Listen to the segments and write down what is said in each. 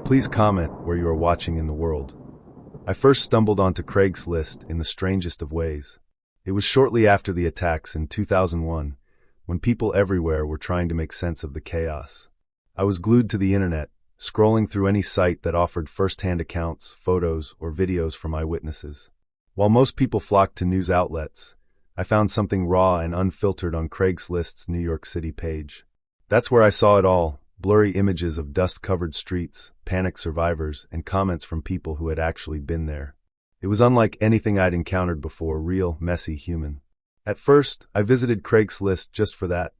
Please comment where you are watching in the world. I first stumbled onto Craigslist in the strangest of ways. It was shortly after the attacks in 2001, when people everywhere were trying to make sense of the chaos. I was glued to the internet, scrolling through any site that offered first-hand accounts, photos, or videos from eyewitnesses. While most people flocked to news outlets, I found something raw and unfiltered on Craigslist's New York City page. That's where I saw it all: blurry images of dust-covered streets, panicked survivors, and comments from people who had actually been there. It was unlike anything I'd encountered before, real, messy, human. At first, I visited Craigslist just for that,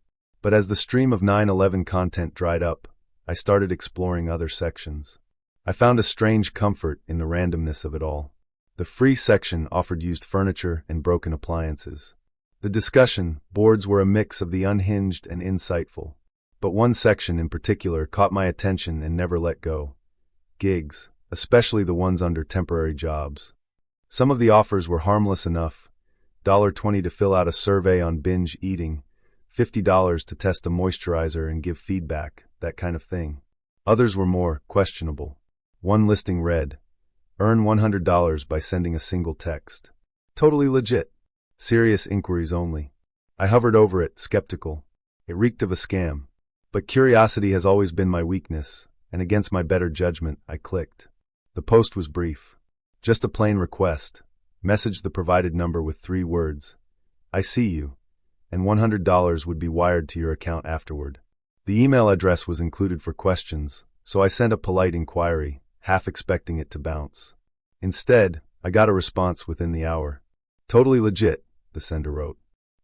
but as the stream of 9/11 content dried up, I started exploring other sections. I found a strange comfort in the randomness of it all. The free section offered used furniture and broken appliances. The discussion boards were a mix of the unhinged and insightful. But one section in particular caught my attention and never let go: gigs, especially the ones under temporary jobs. Some of the offers were harmless enough: $20 to fill out a survey on binge eating, $50 to test a moisturizer and give feedback, that kind of thing. Others were more questionable. One listing read, "Earn $100 by sending a single text." Totally legit. Serious inquiries only. I hovered over it, skeptical. It reeked of a scam. But curiosity has always been my weakness, and against my better judgment, I clicked. The post was brief. Just a plain request. Message the provided number with 3 words. "I see you," and $100 would be wired to your account afterward. The email address was included for questions, so I sent a polite inquiry, half expecting it to bounce. Instead, I got a response within the hour. "Totally legit," the sender wrote.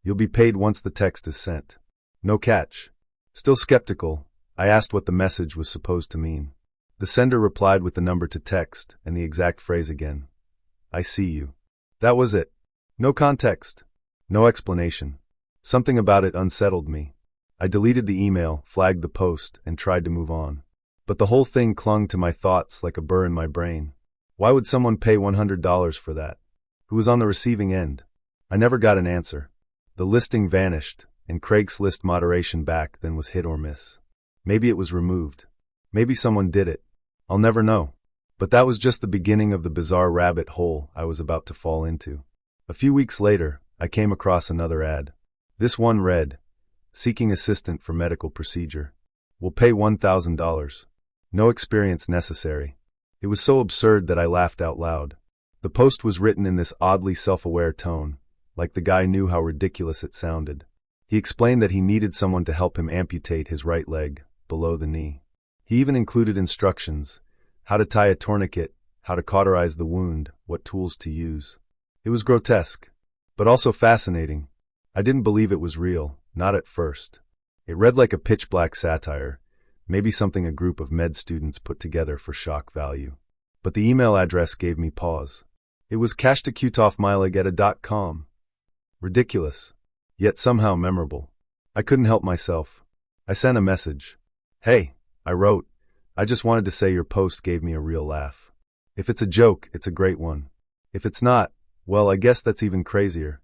"You'll be paid once the text is sent. No catch." Still skeptical, I asked what the message was supposed to mean. The sender replied with the number to text and the exact phrase again. "I see you." That was it. No context. No explanation. Something about it unsettled me. I deleted the email, flagged the post, and tried to move on. But the whole thing clung to my thoughts like a burr in my brain. Why would someone pay $100 for that? Who was on the receiving end? I never got an answer. The listing vanished, and Craigslist moderation back then was hit or miss. Maybe it was removed. Maybe someone did it. I'll never know. But that was just the beginning of the bizarre rabbit hole I was about to fall into. A few weeks later, I came across another ad. This one read, "Seeking assistant for medical procedure. Will pay $1,000. No experience necessary." It was so absurd that I laughed out loud. The post was written in this oddly self-aware tone, like the guy knew how ridiculous it sounded. He explained that he needed someone to help him amputate his right leg, below the knee. He even included instructions: how to tie a tourniquet, how to cauterize the wound, what tools to use. It was grotesque, but also fascinating. I didn't believe it was real, not at first. It read like a pitch-black satire, maybe something a group of med students put together for shock value. But the email address gave me pause. It was cashtakutofmilegetta.com. Ridiculous, yet somehow memorable. I couldn't help myself. I sent a message. "Hey," I wrote, "I just wanted to say your post gave me a real laugh. If it's a joke, it's a great one. If it's not, well, I guess that's even crazier."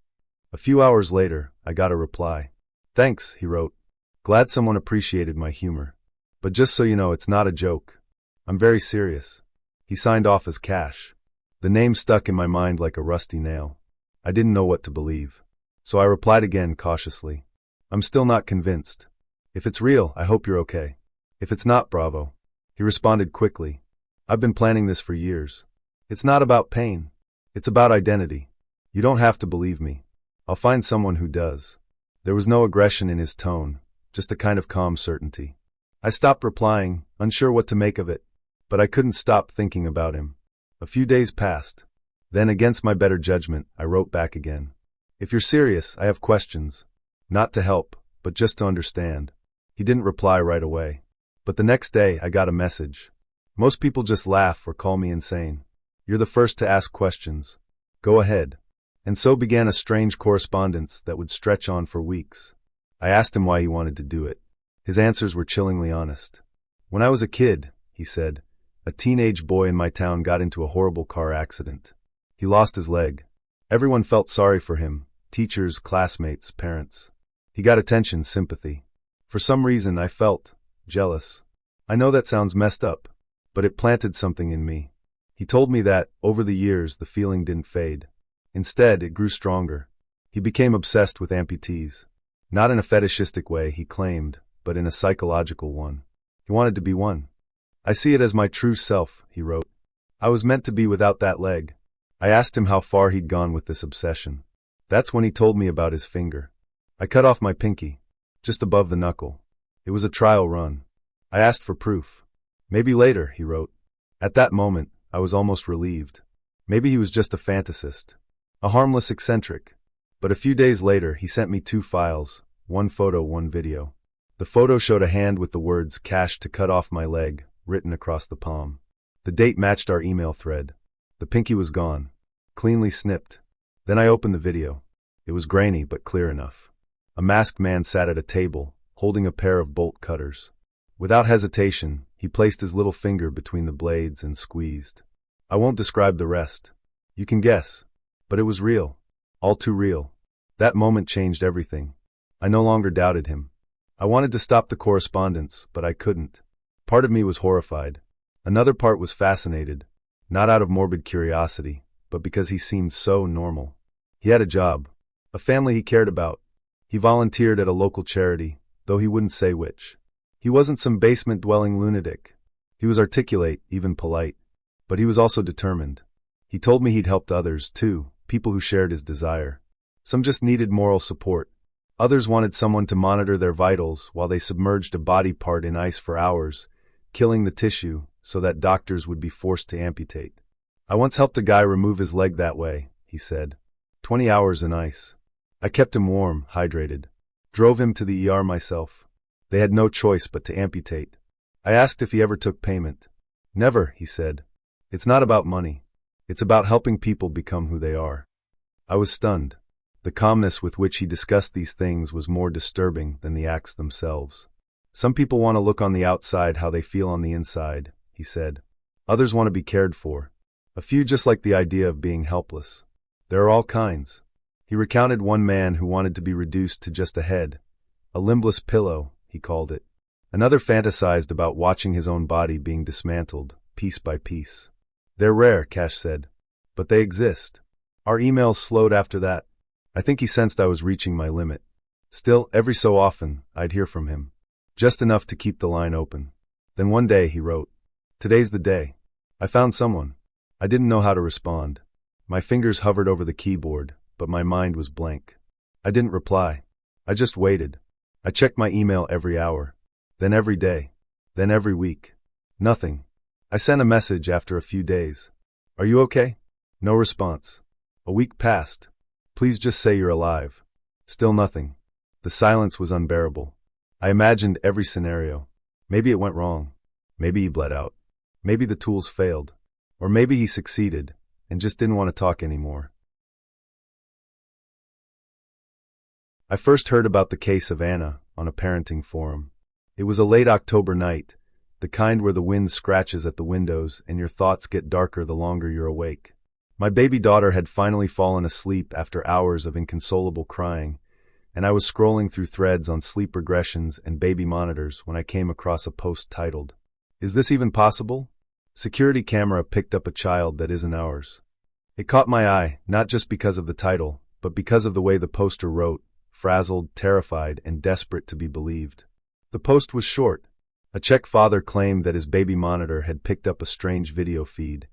A few hours later, I got a reply. "Thanks," he wrote. "Glad someone appreciated my humor. But just so you know, it's not a joke. I'm very serious." He signed off as Cash. The name stuck in my mind like a rusty nail. I didn't know what to believe. So I replied again cautiously. "I'm still not convinced. If it's real, I hope you're okay. If it's not, bravo." He responded quickly. "I've been planning this for years. It's not about pain. It's about identity. You don't have to believe me. I'll find someone who does." There was no aggression in his tone, just a kind of calm certainty. I stopped replying, unsure what to make of it, but I couldn't stop thinking about him. A few days passed. Then, against my better judgment, I wrote back again. "If you're serious, I have questions. Not to help, but just to understand." He didn't reply right away. But the next day, I got a message. "Most people just laugh or call me insane. You're the first to ask questions. Go ahead." And so began a strange correspondence that would stretch on for weeks. I asked him why he wanted to do it. His answers were chillingly honest. "When I was a kid," he said, "a teenage boy in my town got into a horrible car accident. He lost his leg. Everyone felt sorry for him. Teachers, classmates, parents. He got attention, sympathy. For some reason, I felt jealous. I know that sounds messed up. but it planted something in me. He told me that, over the years, the feeling didn't fade. Instead, it grew stronger. He became obsessed with amputees. Not in a fetishistic way, he claimed, but in a psychological one. He wanted to be one. I see it as my true self, he wrote. I was meant to be without that leg. I asked him how far he'd gone with this obsession. That's when he told me about his finger. I cut off my pinky, just above the knuckle. It was a trial run. I asked for proof. Maybe later, he wrote. At that moment, I was almost relieved. Maybe he was just a fantasist. A harmless eccentric. But a few days later, he sent me 2 files, 1 photo, 1 video. The photo showed a hand with the words "cash to cut off my leg" written across the palm. The date matched our email thread. The pinky was gone, cleanly snipped. Then I opened the video. It was grainy but clear enough. A masked man sat at a table, holding a pair of bolt cutters. Without hesitation, he placed his little finger between the blades and squeezed. I won't describe the rest. You can guess. But it was real. All too real. That moment changed everything. I no longer doubted him. I wanted to stop the correspondence, but I couldn't. Part of me was horrified. Another part was fascinated, not out of morbid curiosity, but because he seemed so normal. He had a job, a family he cared about. He volunteered at a local charity, though he wouldn't say which. He wasn't some basement-dwelling lunatic. He was articulate, even polite. But he was also determined. He told me he'd helped others, too, people who shared his desire. Some just needed moral support. Others wanted someone to monitor their vitals while they submerged a body part in ice for hours, killing the tissue so that doctors would be forced to amputate. I once helped a guy remove his leg that way, he said. 20 hours in ice. I kept him warm, hydrated. Drove him to the ER myself. They had no choice but to amputate. I asked if he ever took payment. Never, he said. It's not about money. It's about helping people become who they are. I was stunned. The calmness with which he discussed these things was more disturbing than the acts themselves. Some people want to look on the outside how they feel on the inside, he said. Others want to be cared for. A few just like the idea of being helpless. There are all kinds. He recounted one man who wanted to be reduced to just a head. A limbless pillow, he called it. Another fantasized about watching his own body being dismantled, piece by piece. They're rare, Cash said. But they exist. Our emails slowed after that. I think he sensed I was reaching my limit. Still, every so often, I'd hear from him. Just enough to keep the line open. Then one day he wrote, "Today's the day. I found someone." I didn't know how to respond. My fingers hovered over the keyboard, but my mind was blank. I didn't reply. I just waited. I checked my email every hour. Then every day. Then every week. Nothing. I sent a message after a few days. "Are you okay?" No response. A week passed. "Please just say you're alive." Still nothing. The silence was unbearable. I imagined every scenario. Maybe it went wrong. Maybe he bled out. Maybe the tools failed. Or maybe he succeeded, and just didn't want to talk anymore. I first heard about the case of Anna on a parenting forum. It was a late October night, the kind where the wind scratches at the windows and your thoughts get darker the longer you're awake. My baby daughter had finally fallen asleep after hours of inconsolable crying, and I was scrolling through threads on sleep regressions and baby monitors when I came across a post titled, "Is this even possible? Security camera picked up a child that isn't ours." It caught my eye, not just because of the title, but because of the way the poster wrote, frazzled, terrified, and desperate to be believed. The post was short. A Czech father claimed that his baby monitor had picked up a strange video feed,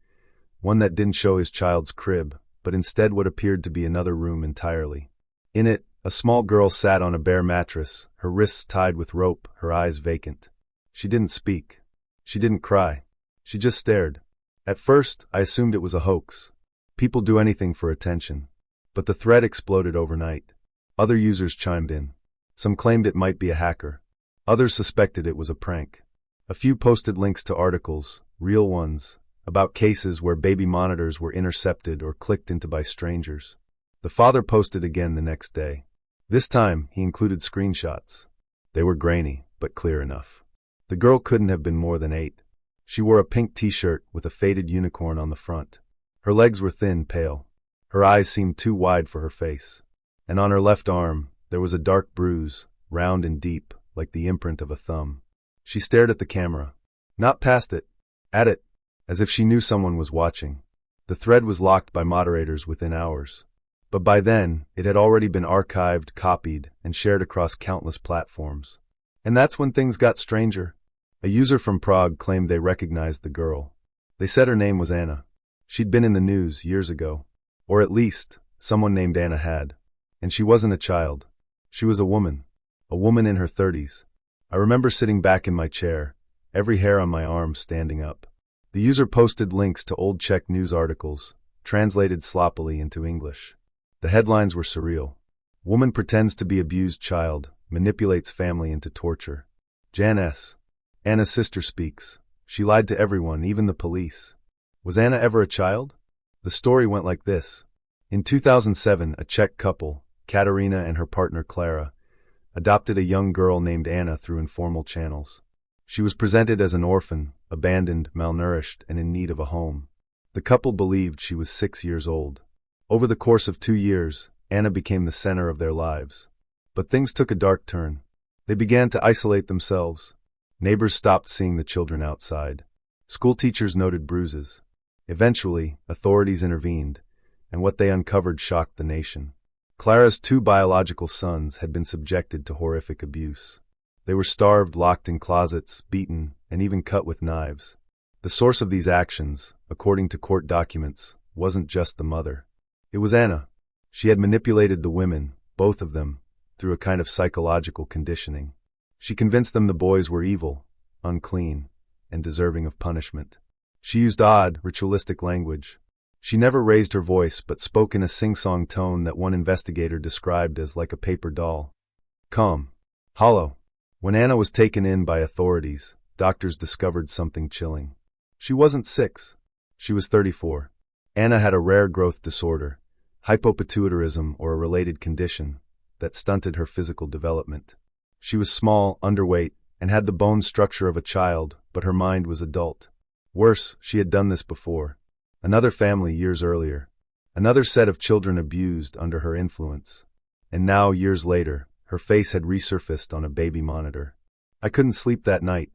one that didn't show his child's crib, but instead what appeared to be another room entirely. In it, a small girl sat on a bare mattress, her wrists tied with rope, her eyes vacant. She didn't speak. She didn't cry. She just stared. At first, I assumed it was a hoax. People do anything for attention. But the thread exploded overnight. Other users chimed in. Some claimed it might be a hacker. Others suspected it was a prank. A few posted links to articles, real ones, about cases where baby monitors were intercepted or clicked into by strangers. The father posted again the next day. This time, he included screenshots. They were grainy, but clear enough. The girl couldn't have been more than 8. She wore a pink t-shirt with a faded unicorn on the front. Her legs were thin, pale. Her eyes seemed too wide for her face. And on her left arm, there was a dark bruise, round and deep, like the imprint of a thumb. She stared at the camera. Not past it. At it, as if she knew someone was watching. The thread was locked by moderators within hours. But by then, it had already been archived, copied, and shared across countless platforms. And that's when things got stranger. A user from Prague claimed they recognized the girl. They said her name was Anna. She'd been in the news years ago. Or at least, someone named Anna had. And she wasn't a child. She was a woman in her 30s. I remember sitting back in my chair, every hair on my arm standing up. The user posted links to old Czech news articles, translated sloppily into English. The headlines were surreal. Woman pretends to be abused child, manipulates family into torture. Jan S. Anna's sister speaks. She lied to everyone, even the police. Was Anna ever a child? The story went like this. In 2007, a Czech couple, Katarina and her partner Clara, adopted a young girl named Anna through informal channels. She was presented as an orphan, abandoned, malnourished, and in need of a home. The couple believed she was 6 years old. Over the course of 2 years, Anna became the center of their lives. But things took a dark turn. They began to isolate themselves. Neighbors stopped seeing the children outside. School teachers noted bruises. Eventually, authorities intervened, and what they uncovered shocked the nation. Clara's 2 biological sons had been subjected to horrific abuse. They were starved, locked in closets, beaten, and even cut with knives. The source of these actions, according to court documents, wasn't just the mother. It was Anna. She had manipulated the women, both of them, through a kind of psychological conditioning. She convinced them the boys were evil, unclean, and deserving of punishment. She used odd, ritualistic language. She never raised her voice but spoke in a sing-song tone that one investigator described as like a paper doll. Calm. Hollow. When Anna was taken in by authorities, doctors discovered something chilling. She wasn't 6. She was 34. Anna had a rare growth disorder, hypopituitarism or a related condition, that stunted her physical development. She was small, underweight, and had the bone structure of a child, but her mind was adult. Worse, she had done this before. Another family years earlier. Another set of children abused under her influence. And now, years later, her face had resurfaced on a baby monitor. I couldn't sleep that night.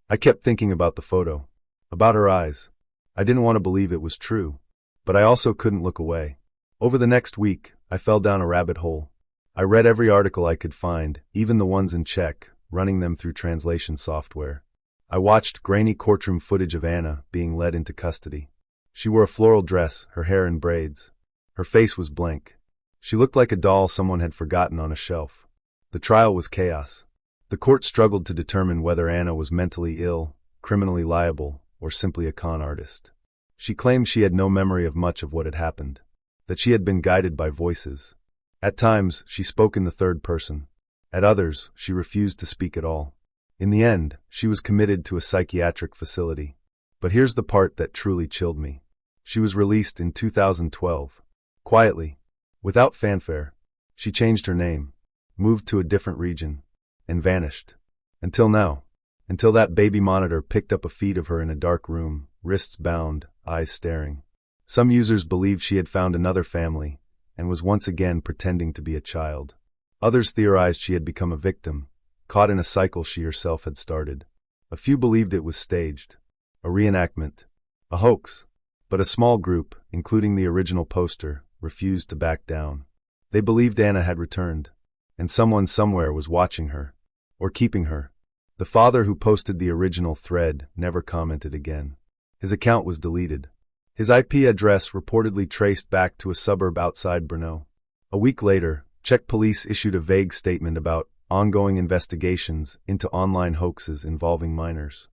I kept thinking about the photo. About her eyes. I didn't want to believe it was true. But I also couldn't look away. Over the next week, I fell down a rabbit hole. I read every article I could find, even the ones in Czech, running them through translation software. I watched grainy courtroom footage of Anna being led into custody. She wore a floral dress, her hair in braids. Her face was blank. She looked like a doll someone had forgotten on a shelf. The trial was chaos. The court struggled to determine whether Anna was mentally ill, criminally liable, or simply a con artist. She claimed she had no memory of much of what had happened, that she had been guided by voices. At times, she spoke in the third person. At others, she refused to speak at all. In the end, she was committed to a psychiatric facility. But here's the part that truly chilled me. She was released in 2012. Quietly, without fanfare. She changed her name, moved to a different region, and vanished. Until now. Until that baby monitor picked up a feed of her in a dark room, wrists bound, eyes staring. Some users believed she had found another family, and was once again pretending to be a child. Others theorized she had become a victim, caught in a cycle she herself had started. A few believed it was staged, a reenactment, a hoax. But a small group, including the original poster, refused to back down. They believed Anna had returned, and someone somewhere was watching her, or keeping her. The father who posted the original thread never commented again. His account was deleted. His IP address reportedly traced back to a suburb outside Brno. A week later, Czech police issued a vague statement about ongoing investigations into online hoaxes involving minors.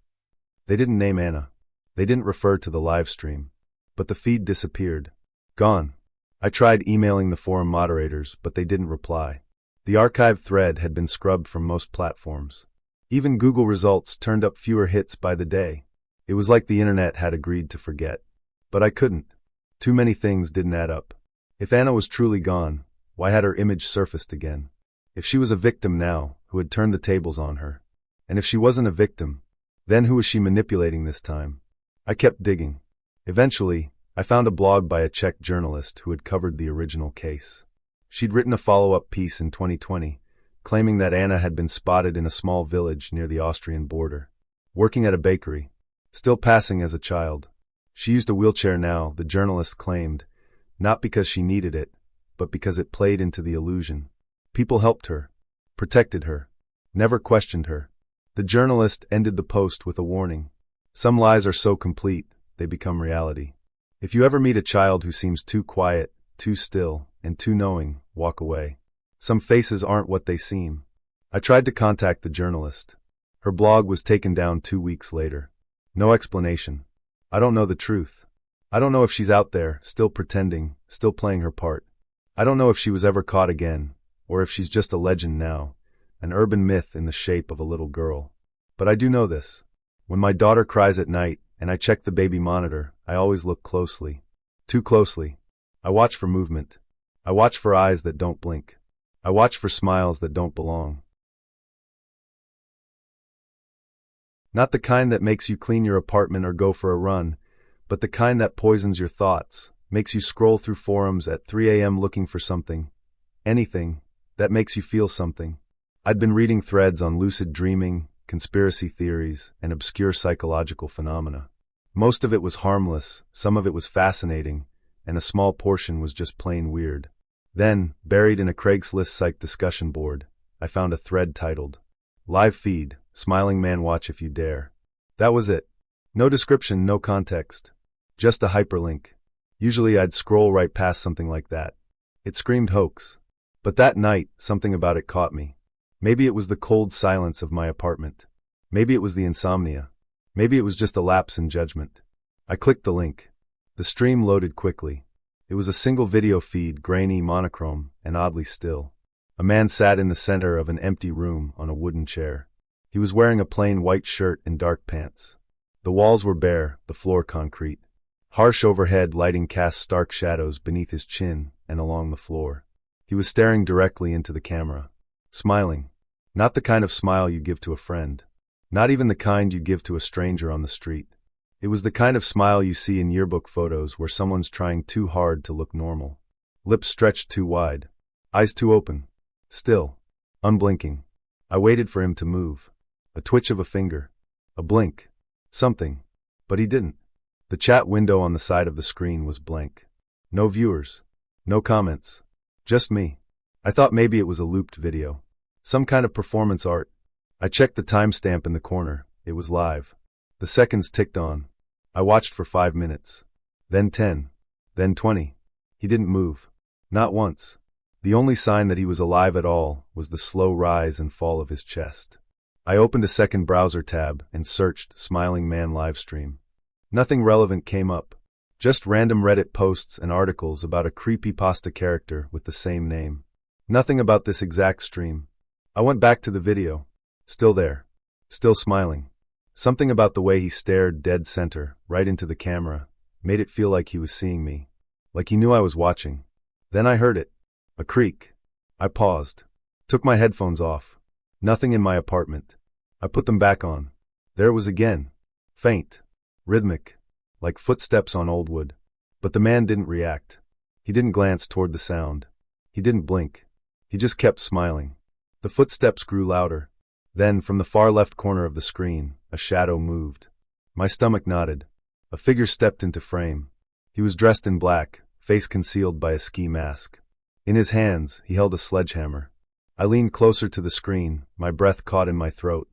They didn't name Anna. They didn't refer to the live stream. But the feed disappeared. Gone. I tried emailing the forum moderators, but they didn't reply. The archived thread had been scrubbed from most platforms. Even Google results turned up fewer hits by the day. It was like the internet had agreed to forget. But I couldn't. Too many things didn't add up. If Anna was truly gone, why had her image surfaced again? If she was a victim now, who had turned the tables on her? And if she wasn't a victim, then who was she manipulating this time? I kept digging. Eventually, I found a blog by a Czech journalist who had covered the original case. She'd written a follow-up piece in 2020, claiming that Anna had been spotted in a small village near the Austrian border, working at a bakery. Still passing as a child. She used a wheelchair now, the journalist claimed, not because she needed it, but because it played into the illusion. People helped her, protected her, never questioned her. The journalist ended the post with a warning. Some lies are so complete, they become reality. If you ever meet a child who seems too quiet, too still, and too knowing, walk away. Some faces aren't what they seem. I tried to contact the journalist. Her blog was taken down 2 weeks later. No explanation. I don't know the truth. I don't know if she's out there, still pretending, still playing her part. I don't know if she was ever caught again, or if she's just a legend now, an urban myth in the shape of a little girl. But I do know this. When my daughter cries at night, and I check the baby monitor, I always look closely. Too closely. I watch for movement. I watch for eyes that don't blink. I watch for smiles that don't belong. Not the kind that makes you clean your apartment or go for a run, but the kind that poisons your thoughts, makes you scroll through forums at 3 a.m. looking for something, anything, that makes you feel something. I'd been reading threads on lucid dreaming, conspiracy theories, and obscure psychological phenomena. Most of it was harmless, some of it was fascinating, and a small portion was just plain weird. Then, buried in a Craigslist site discussion board, I found a thread titled, "Live Feed, Smiling Man Watch If You Dare." That was it. No description, no context. Just a hyperlink. Usually I'd scroll right past something like that. It screamed hoax. But that night, something about it caught me. Maybe it was the cold silence of my apartment. Maybe it was the insomnia. Maybe it was just a lapse in judgment. I clicked the link. The stream loaded quickly. It was a single video feed, grainy, monochrome, and oddly still. A man sat in the center of an empty room on a wooden chair. He was wearing a plain white shirt and dark pants. The walls were bare, the floor concrete. Harsh overhead lighting cast stark shadows beneath his chin and along the floor. He was staring directly into the camera. Smiling. Not the kind of smile you give to a friend. Not even the kind you give to a stranger on the street. It was the kind of smile you see in yearbook photos where someone's trying too hard to look normal. Lips stretched too wide. Eyes too open. Still. Unblinking. I waited for him to move. A twitch of a finger. A blink. Something. But he didn't. The chat window on the side of the screen was blank. No viewers. No comments. Just me. I thought maybe it was a looped video. Some kind of performance art. I checked the timestamp in the corner. It was live. The seconds ticked on. I watched for 5 minutes. Then 10. Then 20. He didn't move. Not once. The only sign that he was alive at all was the slow rise and fall of his chest. I opened a second browser tab and searched Smiling Man Livestream. Nothing relevant came up. Just random Reddit posts and articles about a creepypasta character with the same name. Nothing about this exact stream. I went back to the video. Still there. Still smiling. Something about the way he stared dead center, right into the camera, made it feel like he was seeing me. Like he knew I was watching. Then I heard it. A creak. I paused. Took my headphones off. Nothing in my apartment. I put them back on. There it was again. Faint. Rhythmic. Like footsteps on old wood. But the man didn't react. He didn't glance toward the sound. He didn't blink. He just kept smiling. The footsteps grew louder. Then, from the far left corner of the screen, a shadow moved. My stomach knotted. A figure stepped into frame. He was dressed in black, face concealed by a ski mask. In his hands, he held a sledgehammer. I leaned closer to the screen, my breath caught in my throat.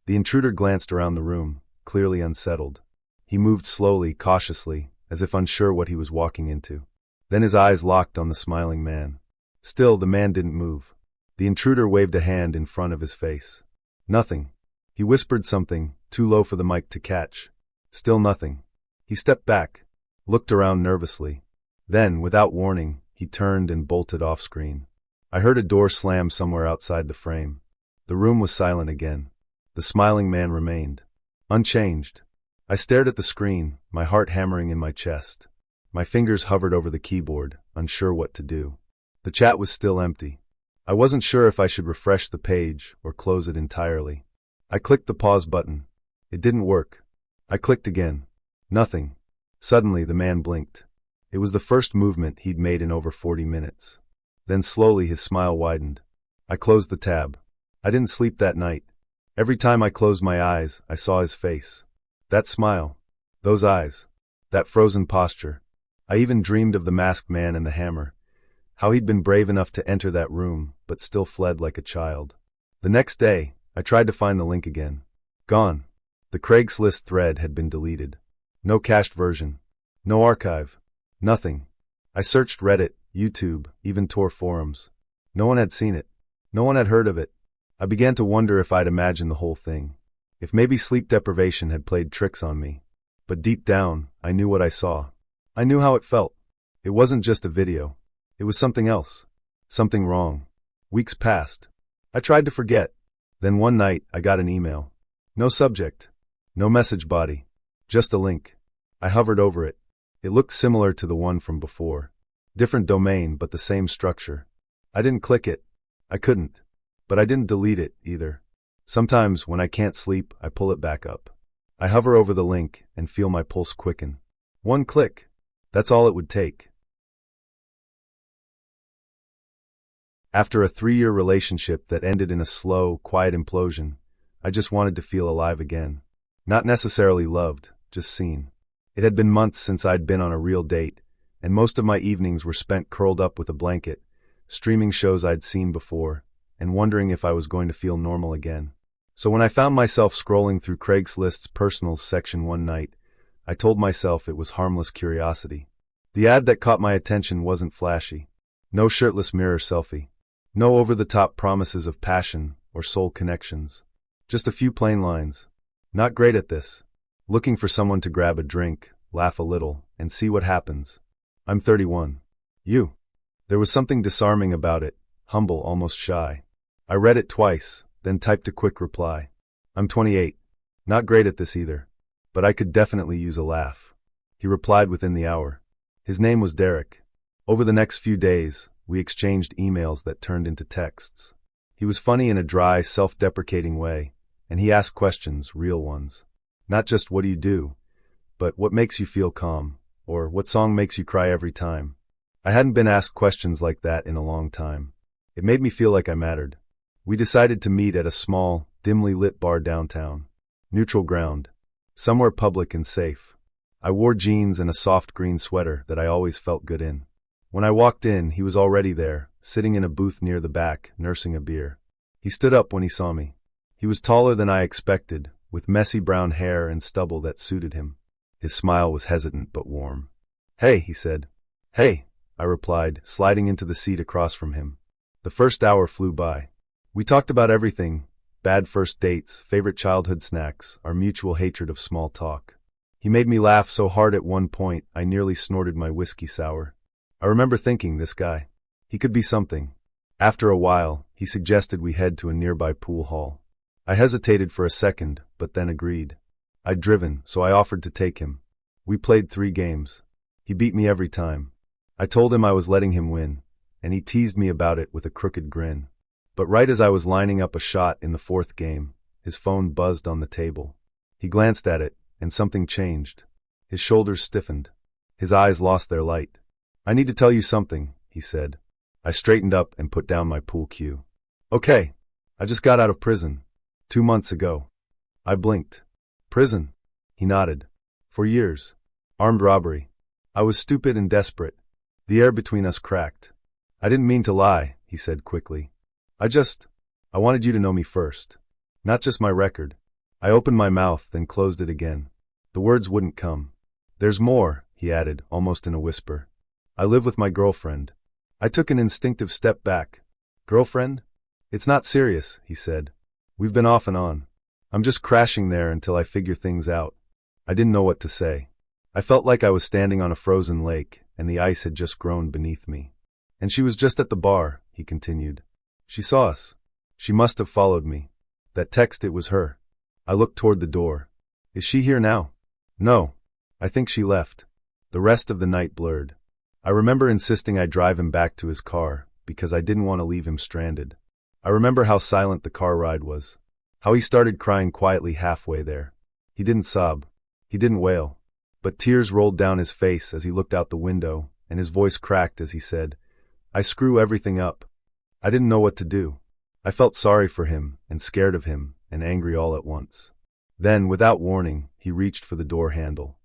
The intruder glanced around the room, clearly unsettled. He moved slowly, cautiously, as if unsure what he was walking into. Then his eyes locked on the smiling man. Still, the man didn't move. The intruder waved a hand in front of his face. Nothing. He whispered something, too low for the mic to catch. Still nothing. He stepped back, looked around nervously. Then, without warning, he turned and bolted off screen. I heard a door slam somewhere outside the frame. The room was silent again. The smiling man remained. Unchanged. I stared at the screen, my heart hammering in my chest. My fingers hovered over the keyboard, unsure what to do. The chat was still empty. I wasn't sure if I should refresh the page or close it entirely. I clicked the pause button. It didn't work. I clicked again. Nothing. Suddenly, the man blinked. It was the first movement he'd made in over 40 minutes. Then slowly his smile widened. I closed the tab. I didn't sleep that night. Every time I closed my eyes, I saw his face. That smile. Those eyes. That frozen posture. I even dreamed of the masked man and the hammer. How he'd been brave enough to enter that room, but still fled like a child. The next day, I tried to find the link again. Gone. The Craigslist thread had been deleted. No cached version. No archive. Nothing. I searched Reddit, YouTube, even Tor forums. No one had seen it. No one had heard of it. I began to wonder if I'd imagined the whole thing. If maybe sleep deprivation had played tricks on me. But deep down, I knew what I saw. I knew how it felt. It wasn't just a video. It was something else. Something wrong. Weeks passed. I tried to forget. Then one night, I got an email. No subject. No message body. Just a link. I hovered over it. It looked similar to the one from before. Different domain, but the same structure. I didn't click it. I couldn't. But I didn't delete it, either. Sometimes, when I can't sleep, I pull it back up. I hover over the link and feel my pulse quicken. One click. That's all it would take. After a 3-year relationship that ended in a slow, quiet implosion, I just wanted to feel alive again. Not necessarily loved, just seen. It had been months since I'd been on a real date, and most of my evenings were spent curled up with a blanket, streaming shows I'd seen before, and wondering if I was going to feel normal again. So when I found myself scrolling through Craigslist's personals section one night, I told myself it was harmless curiosity. The ad that caught my attention wasn't flashy. No shirtless mirror selfie. No over-the-top promises of passion or soul connections. Just a few plain lines. Not great at this. Looking for someone to grab a drink, laugh a little, and see what happens. I'm 31. You. There was something disarming about it, humble, almost shy. I read it twice, then typed a quick reply. I'm 28. Not great at this either. But I could definitely use a laugh. He replied within the hour. His name was Derek. Over the next few days, we exchanged emails that turned into texts. He was funny in a dry, self-deprecating way, and he asked questions, real ones. Not just what do you do, but what makes you feel calm, or what song makes you cry every time. I hadn't been asked questions like that in a long time. It made me feel like I mattered. We decided to meet at a small, dimly lit bar downtown. Neutral ground. Somewhere public and safe. I wore jeans and a soft green sweater that I always felt good in. When I walked in, he was already there, sitting in a booth near the back, nursing a beer. He stood up when he saw me. He was taller than I expected, with messy brown hair and stubble that suited him. His smile was hesitant but warm. Hey, he said. Hey, I replied, sliding into the seat across from him. The first hour flew by. We talked about everything. Bad first dates, favorite childhood snacks, our mutual hatred of small talk. He made me laugh so hard at one point, I nearly snorted my whiskey sour. I remember thinking, this guy. He could be something. After a while, he suggested we head to a nearby pool hall. I hesitated for a second, but then agreed. I'd driven, so I offered to take him. We played 3 games. He beat me every time. I told him I was letting him win, and he teased me about it with a crooked grin. But right as I was lining up a shot in the 4th game, his phone buzzed on the table. He glanced at it, and something changed. His shoulders stiffened. His eyes lost their light. I need to tell you something, he said. I straightened up and put down my pool cue. Okay, I just got out of prison. 2 months ago. I blinked. Prison? He nodded. For years. Armed robbery. I was stupid and desperate. The air between us cracked. I didn't mean to lie, he said quickly. I wanted you to know me first. Not just my record. I opened my mouth, then closed it again. The words wouldn't come. There's more, he added, almost in a whisper. I live with my girlfriend. I took an instinctive step back. Girlfriend? It's not serious, he said. We've been off and on. I'm just crashing there until I figure things out. I didn't know what to say. I felt like I was standing on a frozen lake, and the ice had just grown beneath me. And she was just at the bar, he continued. She saw us. She must have followed me. That text, it was her. I looked toward the door. Is she here now? No. I think she left. The rest of the night blurred. I remember insisting I drive him back to his car, because I didn't want to leave him stranded. I remember how silent the car ride was. How he started crying quietly halfway there. He didn't sob. He didn't wail. But tears rolled down his face as he looked out the window, and his voice cracked as he said, I screw everything up. I didn't know what to do. I felt sorry for him, and scared of him, and angry all at once. Then, without warning, he reached for the door handle.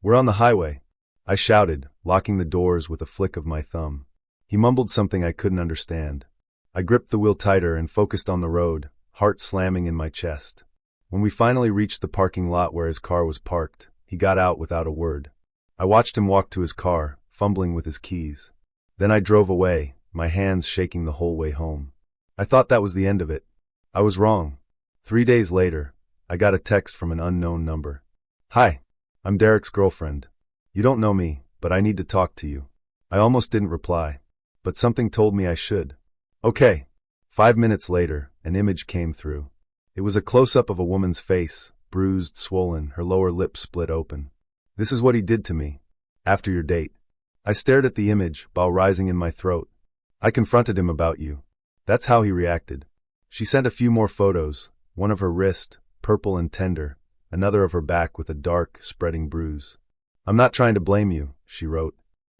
We're on the highway, I shouted, locking the doors with a flick of my thumb. He mumbled something I couldn't understand. I gripped the wheel tighter and focused on the road, heart slamming in my chest. When we finally reached the parking lot where his car was parked, he got out without a word. I watched him walk to his car, fumbling with his keys. Then I drove away, my hands shaking the whole way home. I thought that was the end of it. I was wrong. 3 days later, I got a text from an unknown number. "Hi, I'm Derek's girlfriend. You don't know me, but I need to talk to you." I almost didn't reply, but something told me I should. "Okay." 5 minutes later, an image came through. It was a close-up of a woman's face, bruised, swollen, her lower lip split open. "This is what he did to me. After your date." I stared at the image, bile rising in my throat. "I confronted him about you." That's how he reacted. She sent a few more photos, one of her wrist, purple and tender, another of her back with a dark, spreading bruise. "I'm not trying to blame you," she wrote.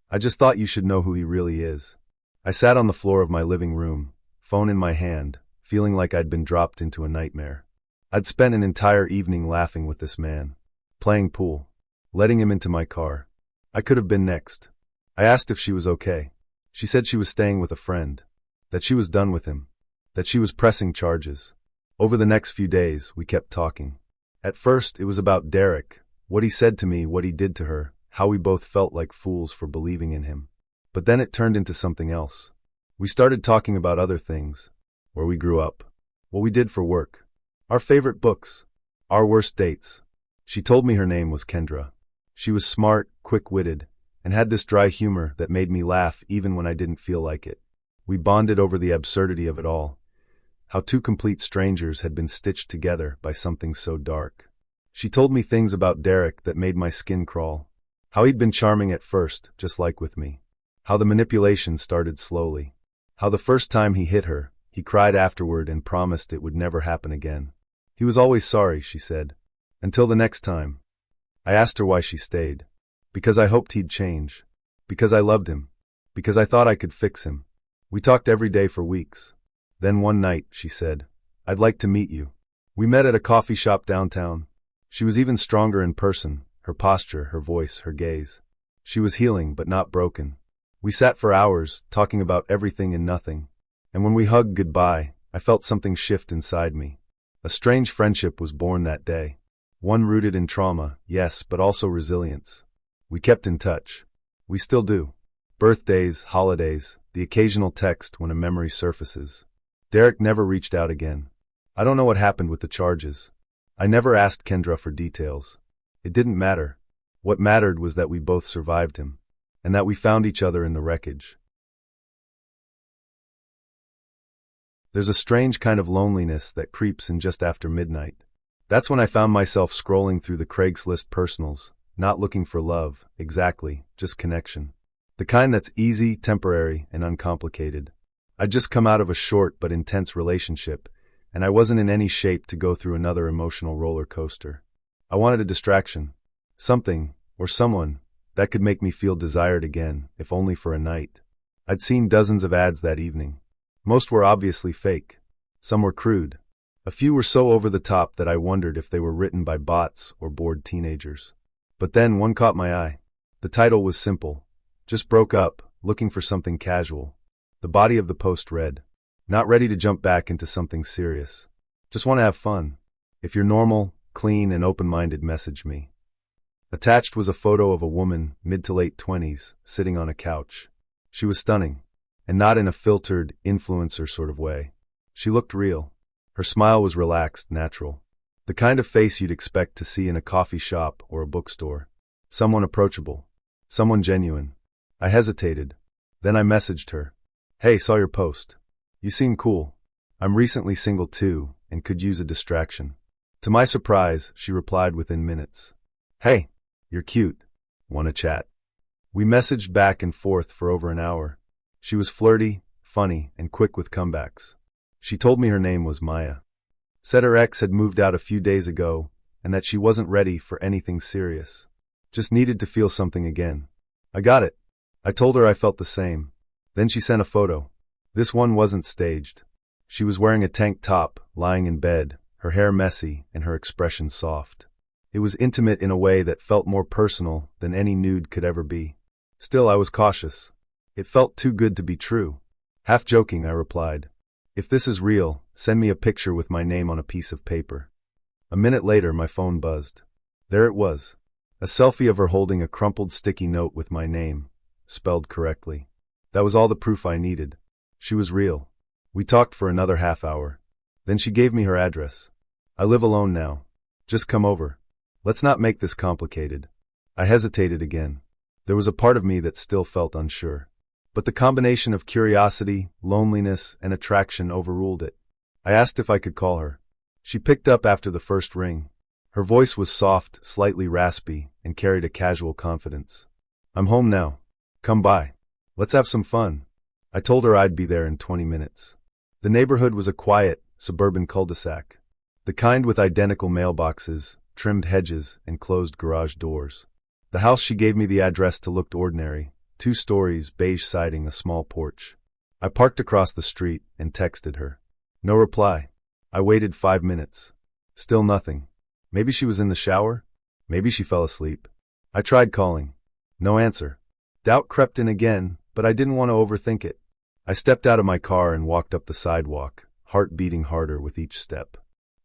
"I just thought you should know who he really is." I sat on the floor of my living room, phone in my hand, feeling like I'd been dropped into a nightmare. I'd spent an entire evening laughing with this man, playing pool, letting him into my car. I could have been next. I asked if she was okay. She said she was staying with a friend, that she was done with him, that she was pressing charges. Over the next few days, we kept talking. At first, it was about Derek, what he said to me, what he did to her, how we both felt like fools for believing in him. But then it turned into something else. We started talking about other things, where we grew up, what we did for work, our favorite books, our worst dates. She told me her name was Kendra. She was smart, quick-witted, and had this dry humor that made me laugh even when I didn't feel like it. We bonded over the absurdity of it all, how two complete strangers had been stitched together by something so dark. She told me things about Derek that made my skin crawl, how he'd been charming at first, just like with me, how the manipulation started slowly, how the first time he hit her, he cried afterward and promised it would never happen again. He was always sorry, she said. Until the next time. I asked her why she stayed. Because I hoped he'd change. Because I loved him. Because I thought I could fix him. We talked every day for weeks. Then one night, she said, "I'd like to meet you." We met at a coffee shop downtown. She was even stronger in person, her posture, her voice, her gaze. She was healing but not broken. We sat for hours, talking about everything and nothing. And when we hugged goodbye, I felt something shift inside me. A strange friendship was born that day. One rooted in trauma, yes, but also resilience. We kept in touch. We still do. Birthdays, holidays, the occasional text when a memory surfaces. Derek never reached out again. I don't know what happened with the charges. I never asked Kendra for details. It didn't matter. What mattered was that we both survived him, and that we found each other in the wreckage. There's a strange kind of loneliness that creeps in just after midnight. That's when I found myself scrolling through the Craigslist personals, not looking for love, exactly, just connection. The kind that's easy, temporary, and uncomplicated. I'd just come out of a short but intense relationship, and I wasn't in any shape to go through another emotional roller coaster. I wanted a distraction. Something, or someone, that could make me feel desired again, if only for a night. I'd seen dozens of ads that evening. Most were obviously fake. Some were crude. A few were so over the top that I wondered if they were written by bots or bored teenagers. But then one caught my eye. The title was simple. Just broke up, looking for something casual. The body of the post read, "Not ready to jump back into something serious. Just want to have fun. If you're normal, clean, and open-minded, message me." Attached was a photo of a woman, mid to late 20s, sitting on a couch. She was stunning, and not in a filtered, influencer sort of way. She looked real. Her smile was relaxed, natural. The kind of face you'd expect to see in a coffee shop or a bookstore. Someone approachable. Someone genuine. I hesitated. Then I messaged her. "Hey, saw your post. You seem cool. I'm recently single too, and could use a distraction." To my surprise, she replied within minutes. "Hey, you're cute. Wanna chat?" We messaged back and forth for over an hour. She was flirty, funny, and quick with comebacks. She told me her name was Maya. Said her ex had moved out a few days ago, and that she wasn't ready for anything serious. Just needed to feel something again. I got it. I told her I felt the same. Then she sent a photo. This one wasn't staged. She was wearing a tank top, lying in bed, her hair messy, and her expression soft. It was intimate in a way that felt more personal than any nude could ever be. Still, I was cautious. It felt too good to be true. Half joking, I replied, "If this is real, send me a picture with my name on a piece of paper." A minute later, my phone buzzed. There it was. A selfie of her holding a crumpled sticky note with my name, spelled correctly. That was all the proof I needed. She was real. We talked for another half hour. Then she gave me her address. "I live alone now. Just come over. Let's not make this complicated." I hesitated again. There was a part of me that still felt unsure. But the combination of curiosity, loneliness, and attraction overruled it. I asked if I could call her. She picked up after the first ring. Her voice was soft, slightly raspy, and carried a casual confidence. "I'm home now. Come by. Let's have some fun." I told her I'd be there in 20 minutes. The neighborhood was a quiet, suburban cul-de-sac. The kind with identical mailboxes, trimmed hedges, and closed garage doors. The house she gave me the address to looked ordinary. 2 stories, beige siding, a small porch. I parked across the street and texted her. No reply. I waited 5 minutes. Still nothing. Maybe she was in the shower? Maybe she fell asleep. I tried calling. No answer. Doubt crept in again, but I didn't want to overthink it. I stepped out of my car and walked up the sidewalk, heart beating harder with each step.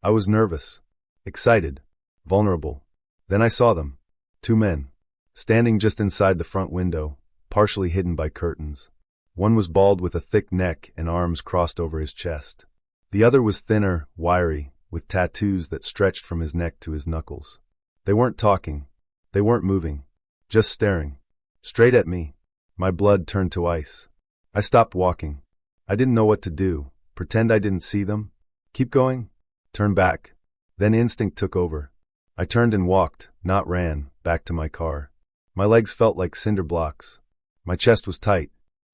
I was nervous, excited, vulnerable. Then I saw them. 2 men. Standing just inside the front window, partially hidden by curtains. One was bald with a thick neck and arms crossed over his chest. The other was thinner, wiry, with tattoos that stretched from his neck to his knuckles. They weren't talking. They weren't moving. Just staring. Straight at me. My blood turned to ice. I stopped walking. I didn't know what to do. Pretend I didn't see them? Keep going? Turn back. Then instinct took over. I turned and walked, not ran, back to my car. My legs felt like cinder blocks. My chest was tight.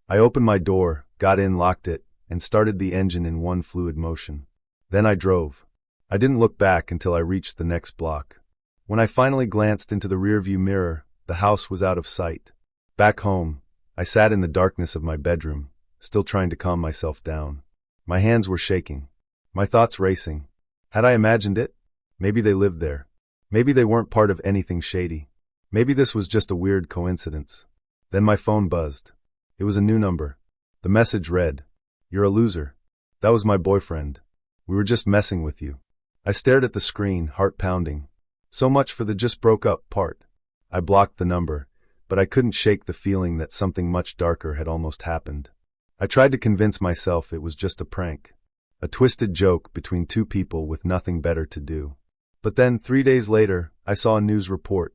I opened my door, got in, locked it, and started the engine in one fluid motion. Then I drove. I didn't look back until I reached the next block. When I finally glanced into the rearview mirror, the house was out of sight. Back home, I sat in the darkness of my bedroom, still trying to calm myself down. My hands were shaking. My thoughts racing. Had I imagined it? Maybe they lived there. Maybe they weren't part of anything shady. Maybe this was just a weird coincidence. Then my phone buzzed. It was a new number. The message read, "You're a loser." That was my boyfriend. "We were just messing with you." I stared at the screen, heart pounding. So much for the just broke up part. I blocked the number, but I couldn't shake the feeling that something much darker had almost happened. I tried to convince myself it was just a prank. A twisted joke between 2 people with nothing better to do. But then, 3 days later, I saw a news report.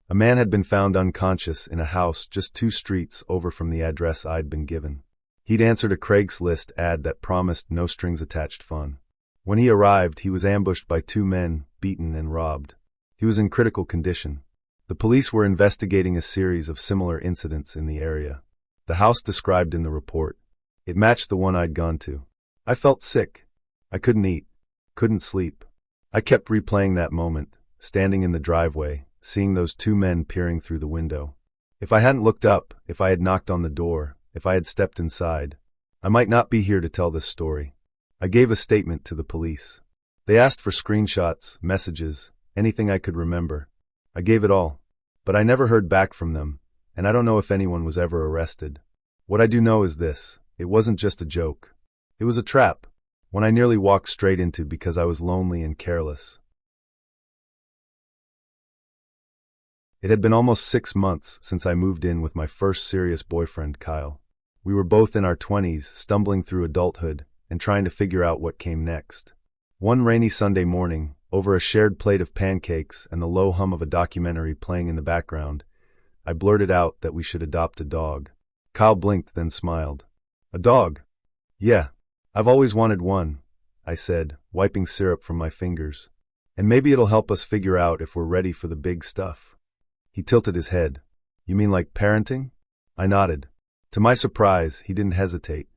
A man had been found unconscious in a house just 2 streets over from the address I'd been given. He'd answered a Craigslist ad that promised no strings attached fun. When he arrived, he was ambushed by 2 men, beaten and robbed. He was in critical condition. The police were investigating a series of similar incidents in the area. The house described in the report. It matched the one I'd gone to. I felt sick. I couldn't eat. Couldn't sleep. I kept replaying that moment, standing in the driveway, seeing those 2 men peering through the window. If I hadn't looked up, if I had knocked on the door, if I had stepped inside, I might not be here to tell this story. I gave a statement to the police. They asked for screenshots, messages, anything I could remember. I gave it all. But I never heard back from them, and I don't know if anyone was ever arrested. What I do know is this: it wasn't just a joke. It was a trap, one I nearly walked straight into because I was lonely and careless. It had been almost 6 months since I moved in with my first serious boyfriend, Kyle. We were both in our 20s, stumbling through adulthood and trying to figure out what came next. One rainy Sunday morning, over a shared plate of pancakes and the low hum of a documentary playing in the background, I blurted out that we should adopt a dog. Kyle blinked, then smiled. "A dog?" "Yeah, I've always wanted one," I said, wiping syrup from my fingers. "And maybe it'll help us figure out if we're ready for the big stuff." He tilted his head. "You mean like parenting?" I nodded. To my surprise, he didn't hesitate.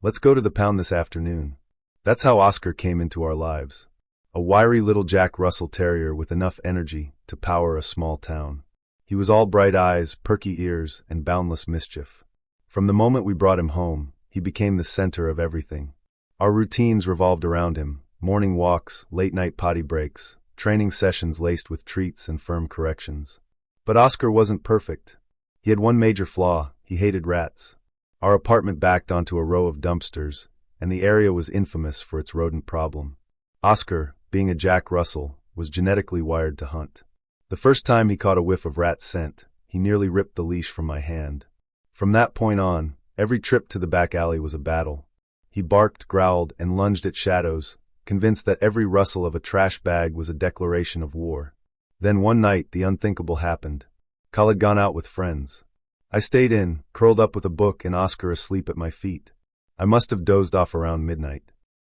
"Let's go to the pound this afternoon." That's how Oscar came into our lives. A wiry little Jack Russell Terrier with enough energy to power a small town. He was all bright eyes, perky ears, and boundless mischief. From the moment we brought him home, he became the center of everything. Our routines revolved around him: morning walks, late-night potty breaks, training sessions laced with treats and firm corrections. But Oscar wasn't perfect. He had one major flaw: he hated rats. Our apartment backed onto a row of dumpsters, and the area was infamous for its rodent problem. Oscar, being a Jack Russell, was genetically wired to hunt. The first time he caught a whiff of rat scent, he nearly ripped the leash from my hand. From that point on, every trip to the back alley was a battle. He barked, growled, and lunged at shadows, convinced that every rustle of a trash bag was a declaration of war. Then one night, the unthinkable happened. Cal had gone out with friends. I stayed in, curled up with a book and Oscar asleep at my feet. I must have dozed off around midnight.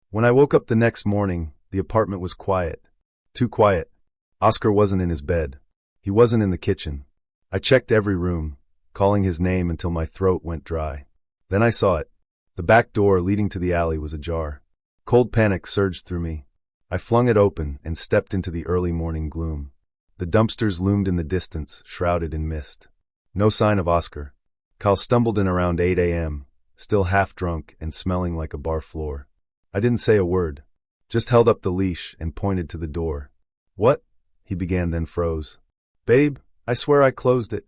When I woke up the next morning, the apartment was quiet. Too quiet. Oscar wasn't in his bed. He wasn't in the kitchen. I checked every room, calling his name until my throat went dry. Then I saw it. The back door leading to the alley was ajar. Cold panic surged through me. I flung it open and stepped into the early morning gloom. The dumpsters loomed in the distance, shrouded in mist. No sign of Oscar. Cal stumbled in around 8 a.m., still half drunk and smelling like a bar floor. I didn't say a word, just held up the leash and pointed to the door. "What?" he began, then froze. "Babe, I swear I closed it."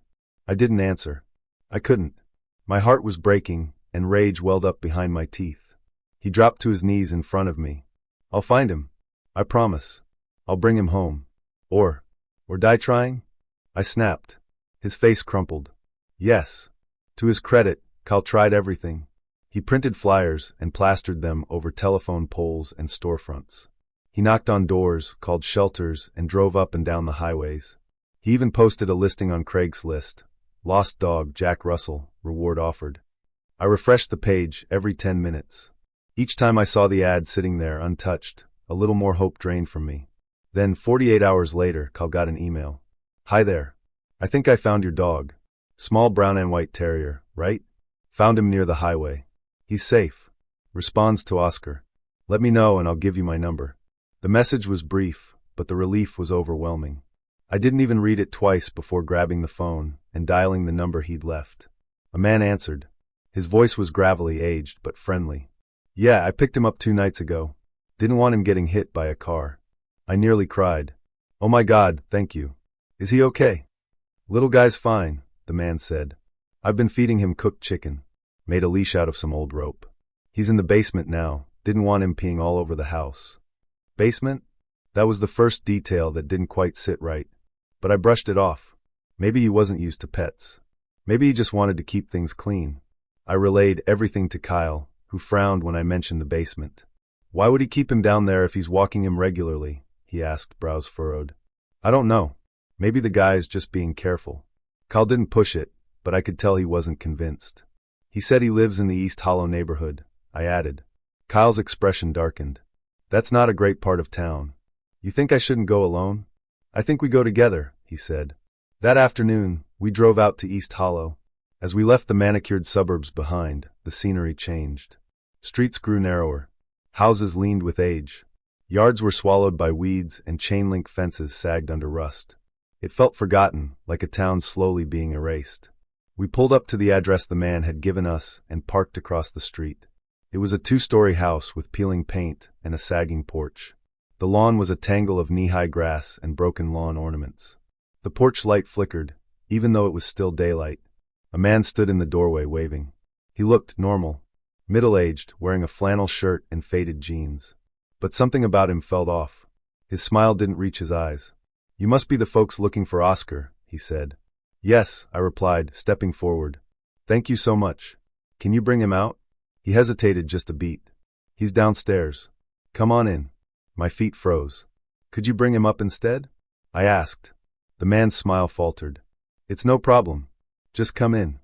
I didn't answer. I couldn't. My heart was breaking, and rage welled up behind my teeth. He dropped to his knees in front of me. "I'll find him. I promise. I'll bring him home. Or die trying?" I snapped. His face crumpled. Yes. To his credit, Cal tried everything. He printed flyers and plastered them over telephone poles and storefronts. He knocked on doors, called shelters, and drove up and down the highways. He even posted a listing on Craigslist. Lost dog, Jack Russell, reward offered. I refreshed the page every 10 minutes. Each time I saw the ad sitting there untouched, a little more hope drained from me. Then, 48 hours later, Cal got an email. "Hi there. I think I found your dog. Small brown and white terrier, right? Found him near the highway. He's safe. Responds to Oscar. Let me know and I'll give you my number." The message was brief, but the relief was overwhelming. I didn't even read it twice before grabbing the phone and dialing the number he'd left. A man answered. His voice was gravelly, aged, but friendly. "Yeah, I picked him up 2 nights ago. Didn't want him getting hit by a car." I nearly cried. "Oh my God, thank you. Is he okay?" "Little guy's fine," the man said. "I've been feeding him cooked chicken. Made a leash out of some old rope. He's in the basement now. Didn't want him peeing all over the house." Basement? That was the first detail that didn't quite sit right. But I brushed it off. Maybe he wasn't used to pets. Maybe he just wanted to keep things clean. I relayed everything to Kyle, who frowned when I mentioned the basement. "Why would he keep him down there if he's walking him regularly?" he asked, brows furrowed. "I don't know. Maybe the guy's just being careful." Kyle didn't push it, but I could tell he wasn't convinced. "He said he lives in the East Hollow neighborhood," I added. Kyle's expression darkened. "That's not a great part of town. You think I shouldn't go alone?" "I think we go together," he said. That afternoon, we drove out to East Hollow. As we left the manicured suburbs behind, the scenery changed. Streets grew narrower. Houses leaned with age. Yards were swallowed by weeds and chain-link fences sagged under rust. It felt forgotten, like a town slowly being erased. We pulled up to the address the man had given us and parked across the street. It was a 2-story house with peeling paint and a sagging porch. The lawn was a tangle of knee-high grass and broken lawn ornaments. The porch light flickered, even though it was still daylight. A man stood in the doorway waving. He looked normal, middle-aged, wearing a flannel shirt and faded jeans. But something about him felt off. His smile didn't reach his eyes. "You must be the folks looking for Oscar," he said. "Yes," I replied, stepping forward. "Thank you so much. Can you bring him out?" He hesitated just a beat. "He's downstairs. Come on in." My feet froze. "Could you bring him up instead?" I asked. The man's smile faltered. "It's no problem. Just come in."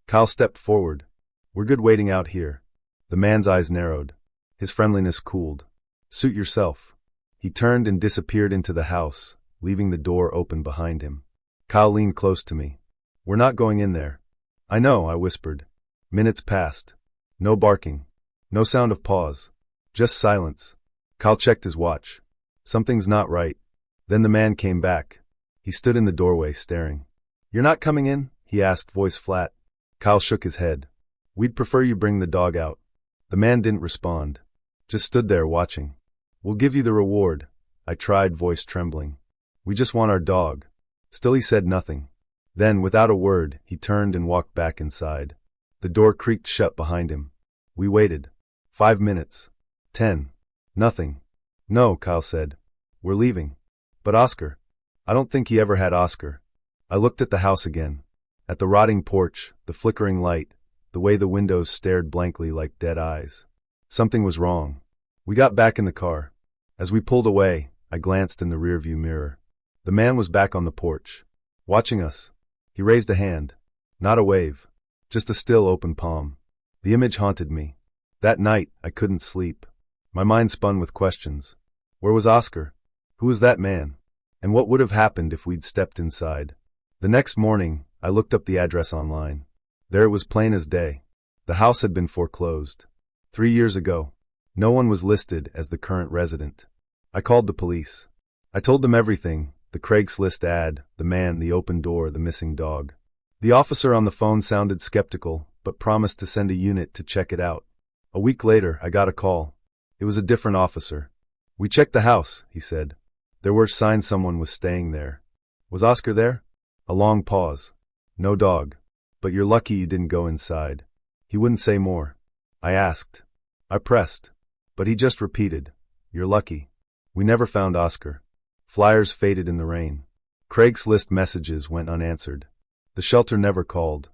Kyle stepped forward. "We're good waiting out here." The man's eyes narrowed. His friendliness cooled. "Suit yourself." He turned and disappeared into the house, leaving the door open behind him. Kyle leaned close to me. "We're not going in there." "I know," I whispered. Minutes passed. No barking. No sound of paws. Just silence. Kyle checked his watch. Something's not right. Then the man came back. He stood in the doorway, staring. "You're not coming in?" he asked, voice flat. Kyle shook his head. "We'd prefer you bring the dog out." The man didn't respond. Just stood there watching. "We'll give you the reward," I tried, voice trembling. We just want our dog. Still he said nothing. Then, without a word, he turned and walked back inside. The door creaked shut behind him. We waited. 5 minutes. 10. Nothing. No, Kyle said. We're leaving. But Oscar. I don't think he ever had Oscar. I looked at the house again. At the rotting porch, the flickering light, the way the windows stared blankly like dead eyes. Something was wrong. We got back in the car. As we pulled away, I glanced in the rearview mirror. The man was back on the porch, watching us. He raised a hand. Not a wave. Just a still open palm. The image haunted me. That night, I couldn't sleep. My mind spun with questions. Where was Oscar? Who was that man? And what would have happened if we'd stepped inside? The next morning, I looked up the address online. There it was, plain as day. The house had been foreclosed. 3 years ago. No one was listed as the current resident. I called the police. I told them everything, the Craigslist ad, the man, the open door, the missing dog. The officer on the phone sounded skeptical, but promised to send a unit to check it out. A week later, I got a call. It was a different officer. We checked the house, he said. There were signs someone was staying there. Was Oscar there? A long pause. No dog. But you're lucky you didn't go inside. He wouldn't say more. I asked. I pressed. But he just repeated, you're lucky. We never found Oscar. Flyers faded in the rain. Craigslist messages went unanswered. The shelter never called.